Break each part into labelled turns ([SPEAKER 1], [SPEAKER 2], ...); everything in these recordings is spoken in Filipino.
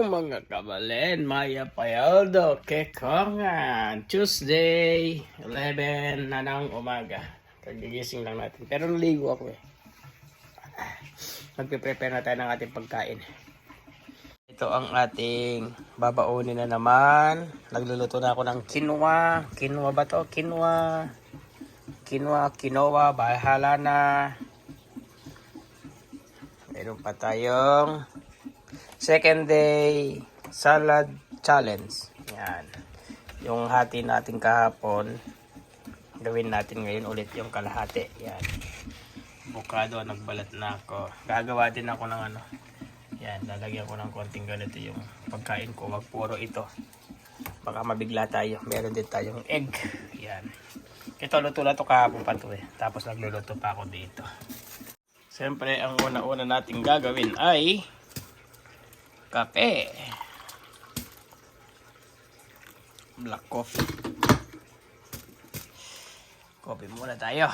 [SPEAKER 1] mga kabalen, Maya Payaldo, Kekongan, Tuesday, 11 na ng umaga. Kagigising lang natin, pero naligo ako eh. Magpe-prepare na tayo ng ating pagkain. Ito ang ating babaunin na naman. Nagluluto na ako ng quinoa. Quinoa ba to? Quinoa, bahala na. Meron pa tayong second day salad challenge. Yan. Yung hati natin kahapon, gawin natin ngayon ulit yung kalahati. Yan. Avocado, nagbalat na ako. Gagawa din ako ng ano. Yan, lalagyan ko ng konting ganito yung pagkain ko. Wag puro ito. Baka mabigla tayo. Meron din tayong egg. Yan. Ito, luto na ito kahapon pa ito eh. Tapos nagluluto pa ako dito. Siyempre, ang una-una natin gagawin ay kape. Black coffee. Coffee muna tayo.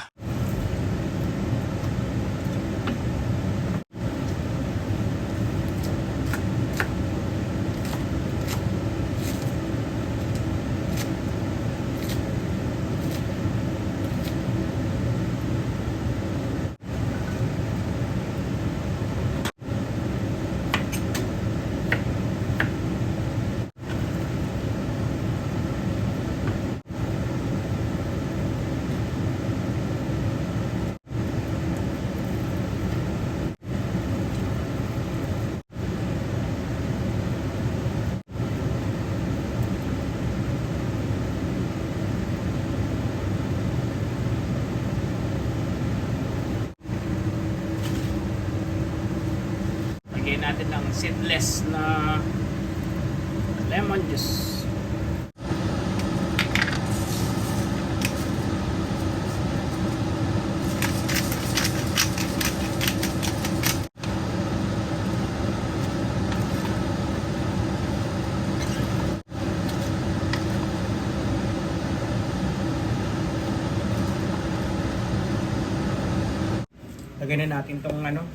[SPEAKER 1] Lagyan natin ng seedless na lemon juice. Lagyan na natin tong ano,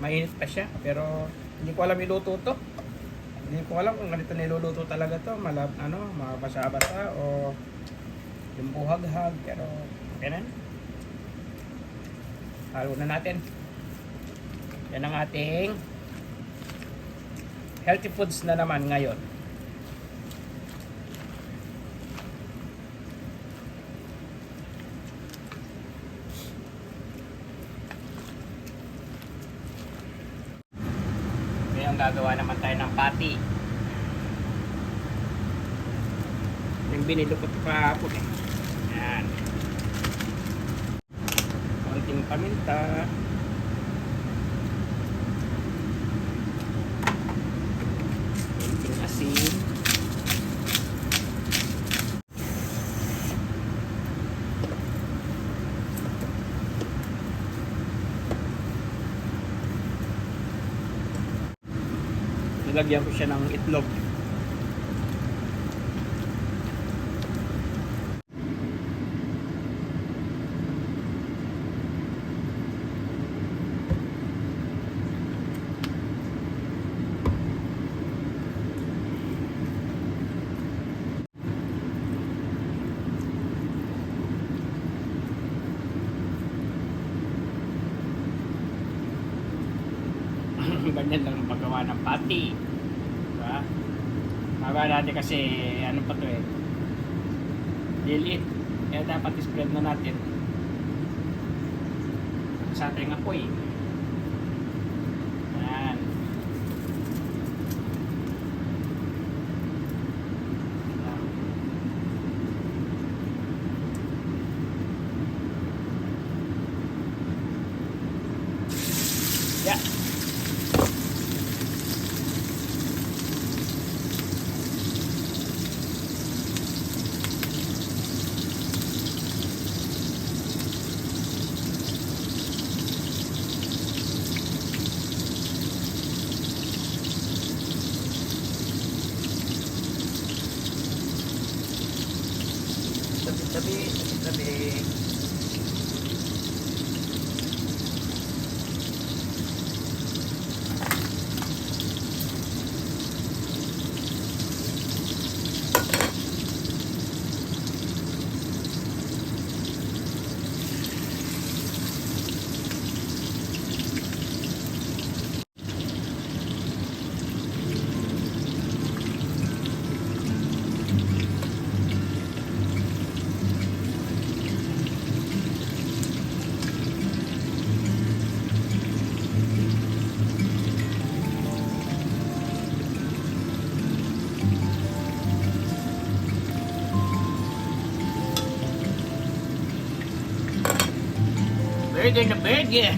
[SPEAKER 1] mainit pa siya, pero hindi ko alam iluto to. Hindi ko alam kung ganito niluluto talaga to, mabasa-basa o yung buhag-hag, pero ganun. Halo na natin. Yan ang ating healthy foods na naman ngayon. Gagawa naman tayo ng patty. Yung binilo ko ito kahapon eh. Yan. Konting paminta. Konting asin. Nilagyan ko siya ng itlog. Ganyan lang ang paggawa ng patty. Diba? Magawa natin kasi ano pa to eh, lilit. Kaya dapat spread na natin sa ating apoy. Yan. Yeah. Tabi. Burger na burger.